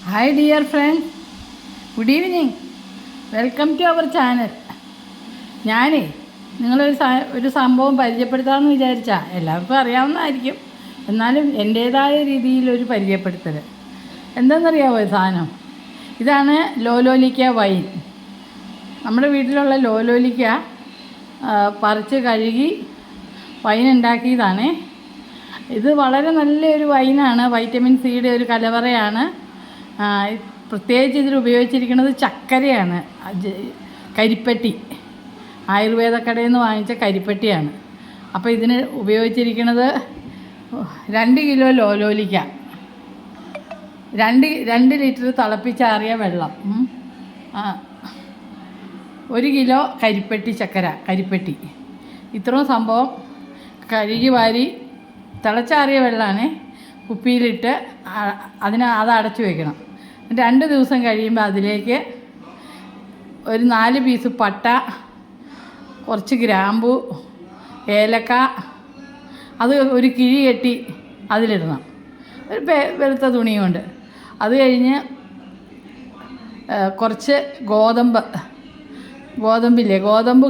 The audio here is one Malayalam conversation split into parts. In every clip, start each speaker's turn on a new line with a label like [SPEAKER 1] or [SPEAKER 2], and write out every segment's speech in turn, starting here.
[SPEAKER 1] Hi dear friends, good evening. Welcome to our channel. ഞാനേ ഒരു സംഭവം പരിചയപ്പെടുത്താമെന്ന് വിചാരിച്ചാൽ എല്ലാവർക്കും അറിയാവുന്നതായിരിക്കും, എന്നാലും എൻ്റേതായ രീതിയിലൊരു പരിചയപ്പെടുത്തൽ. എന്താണെന്നറിയാമോ ഈ സാധനം? ഇതാണ് ലോലോലിക്ക വൈൻ. നമ്മുടെ വീട്ടിലുള്ള ലോലോലിക്ക പറിച്ച് കഴുകി വൈൻ ഉണ്ടാക്കിയതാണ്. ഇത് വളരെ നല്ലൊരു വൈനാണ്. വൈറ്റമിൻ സിയുടെ ഒരു കലവറയാണ്. പ്രത്യേകിച്ച് ഇതിൽ ഉപയോഗിച്ചിരിക്കുന്നത് ചക്കരയാണ്, കരിപ്പട്ടി. ആയുർവേദ കടയിൽ നിന്ന് വാങ്ങിച്ച കരിപ്പട്ടിയാണ്. അപ്പോൾ ഇതിന് ഉപയോഗിച്ചിരിക്കുന്നത് 2 കിലോ ലോലോലിക്ക, 2 ലിറ്റർ തിളപ്പിച്ചാറിയ വെള്ളം, 1 കിലോ കരിപ്പട്ടി. ഇത്രയും സംഭവം കഴുകി വാരി തിളച്ചാറിയ വെള്ളമാണ്, കുപ്പിയിലിട്ട് അത് അടച്ചു വയ്ക്കണം. 2 ദിവസം കഴിയുമ്പോൾ അതിലേക്ക് ഒരു 4 പീസ് പട്ട, കുറച്ച് ഗ്രാമ്പു, ഏലക്ക, അത് ഒരു കിഴി കെട്ടി അതിലിടണം, ഒരു വെളുത്ത തുണി കൊണ്ട്. അത് കഴിഞ്ഞ് കുറച്ച് ഗോതമ്പ്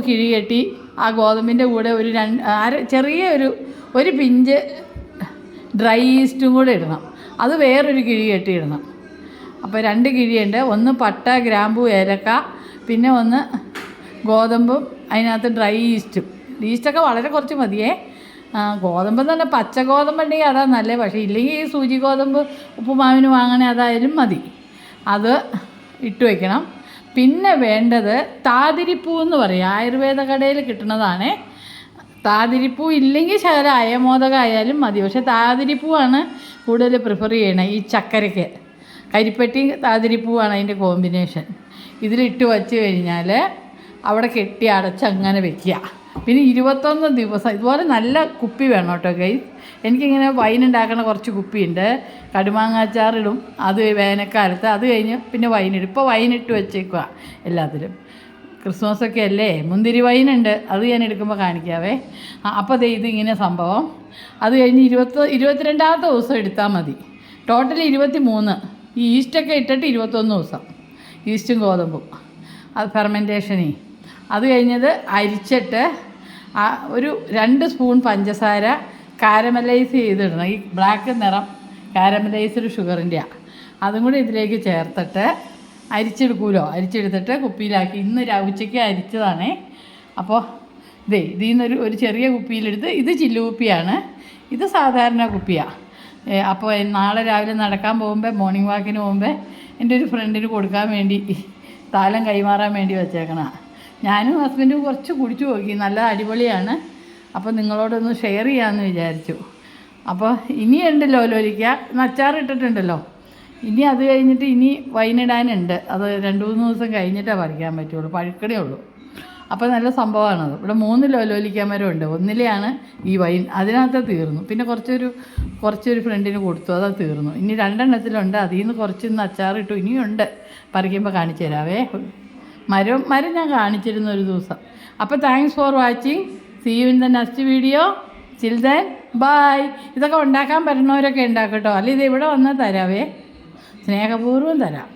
[SPEAKER 1] കിഴി കെട്ടി ആ ഗോതമ്പിൻ്റെ കൂടെ ഒരു പിഞ്ച് ഡ്രൈ ഈസ്റ്റും കൂടെ ഇടണം. അത് വേറൊരു കിഴി കെട്ടിയിടണം. അപ്പോൾ 2 കിഴിയുണ്ട്. ഒന്ന് പട്ട, ഗ്രാമ്പു, ഏലക്ക, പിന്നെ ഒന്ന് ഗോതമ്പും അതിനകത്ത് ഡ്രൈ ഈസ്റ്റൊക്കെ വളരെ കുറച്ച് മതിയേ. ഗോതമ്പ് തന്നെ പച്ച ഗോതമ്പുണ്ടെങ്കിൽ അതാണ് നല്ലത്. പക്ഷേ ഇല്ലെങ്കിൽ ഈ സൂചി ഗോതമ്പ് ഉപ്പുമാവിന് വാങ്ങണേ അതായാലും മതി. അത് ഇട്ട് വയ്ക്കണം. പിന്നെ വേണ്ടത് താതിരിപ്പൂ എന്ന് പറയും, ആയുർവേദ കടയിൽ കിട്ടുന്നതാണ്. താതിരിപ്പൂ ഇല്ലെങ്കിൽ ശകലം അയമോദകം ആയാലും മതി. പക്ഷേ താതിരിപ്പൂവാണ് കൂടുതൽ പ്രിഫർ ചെയ്യണത് ഈ ചക്കരയ്ക്ക്. കരിപ്പട്ടി താതിരിപ്പൂവാണ് അതിൻ്റെ കോമ്പിനേഷൻ. ഇതിലിട്ട് വച്ച് കഴിഞ്ഞാൽ അവിടെ കെട്ടി അടച്ച് അങ്ങനെ വെക്കുക. പിന്നെ 21 ദിവസം ഇതുപോലെ നല്ല കുപ്പി വേണം കേട്ടോ ഗൈസ്. എനിക്കിങ്ങനെ വൈൻ ഉണ്ടാക്കുന്ന കുറച്ച് കുപ്പിയുണ്ട്. കടുമാങ്ങാച്ചാറിടും, അത് വേനൽക്കാലത്ത്. അത് കഴിഞ്ഞ് പിന്നെ വൈനിടും. ഇപ്പോൾ വൈനിട്ട് വെച്ചേക്കുക എല്ലാത്തിലും. ക്രിസ്മസൊക്കെ അല്ലേ, മുന്തിരി വൈനുണ്ട്, അത് ഞാൻ എടുക്കുമ്പോൾ കാണിക്കാവേ. അപ്പോൾ ഇതിങ്ങനെ സംഭവം. അത് കഴിഞ്ഞ് 22ാമത്തെ ദിവസം എടുത്താൽ മതി. ടോട്ടൽ 23. ഈ ഈസ്റ്റൊക്കെ ഇട്ടിട്ട് 21 ദിവസം, ഈസ്റ്റും ഗോതമ്പും അത് ഫെർമെൻറ്റേഷനേ. അത് കഴിഞ്ഞത് അരിച്ചിട്ട് ഒരു 2 സ്പൂൺ പഞ്ചസാര കാരമലൈസ് ചെയ്തിടണം. ഈ ബ്ലാക്ക് നിറം കാരമലൈസ്ഡ് ഷുഗറിൻ്റെയാണ്. അതും കൂടി ഇതിലേക്ക് ചേർത്തിട്ട് അരിച്ചെടുത്തിട്ട് കുപ്പിയിലാക്കി. ഇന്ന് ഉച്ചയ്ക്ക് അരിച്ചതാണേ. അപ്പോൾ ഇതിൽ നിന്നൊരു ചെറിയ കുപ്പിയിലെടുത്ത്, ഇത് ചില്ലു കുപ്പിയാണ്, ഇത് സാധാരണ കുപ്പിയാണ്. അപ്പോൾ നാളെ രാവിലെ നടക്കാൻ പോകുമ്പോൾ, മോർണിംഗ് വാക്കിന് പോകുമ്പോൾ എൻ്റെ ഒരു ഫ്രണ്ടിന് കൊടുക്കാൻ വേണ്ടി, താലം കൈമാറാൻ വേണ്ടി വെച്ചേക്കണം. ഞാനും ഹസ്ബൻഡും കുറച്ച് കുടിച്ചു നോക്കി, നല്ല അടിപൊളിയാണ്. അപ്പോൾ നിങ്ങളോടൊന്ന് ഷെയർ ചെയ്യാമെന്ന് വിചാരിച്ചു. അപ്പോൾ ഇനിയുണ്ട് ലോലോലിക്ക, അച്ചാറിട്ടിട്ടുണ്ടല്ലോ. ഇനി അത് കഴിഞ്ഞിട്ട് ഇനി വൈനിടാനുണ്ട്. അത് 2-3 ദിവസം കഴിഞ്ഞിട്ടേ പറിക്കാൻ പറ്റുള്ളൂ, പഴുക്കണേ ഉള്ളൂ. അപ്പോൾ നല്ല സംഭവമാണത്. ഇവിടെ 3 ലോലോലിക്ക മരമുണ്ട്. ഒന്നിലെയാണ് ഈ വൈൻ, അതിനകത്ത് തീർന്നു. പിന്നെ കുറച്ചൊരു ഫ്രണ്ടിന് കൊടുത്തു, അത് തീർന്നു. ഇനി 2 അതിൽ നിന്ന് കുറച്ചൊന്ന് അച്ചാറിട്ടു. ഇനിയുണ്ട്, പറിക്കുമ്പോൾ കാണിച്ചു തരാവേ. മരം ഞാൻ കാണിച്ചിരുന്നു ഒരു ദിവസം. അപ്പോൾ thanks for watching. See you in the next video. Chill then bye. ഇതൊക്കെ ഉണ്ടാക്കാൻ പറ്റുന്നവരൊക്കെ ഉണ്ടാക്കട്ടോ, അല്ല ഇത് ഇവിടെ വന്നാൽ തരാവേ, സ്നേഹപൂർവ്വം തരാം.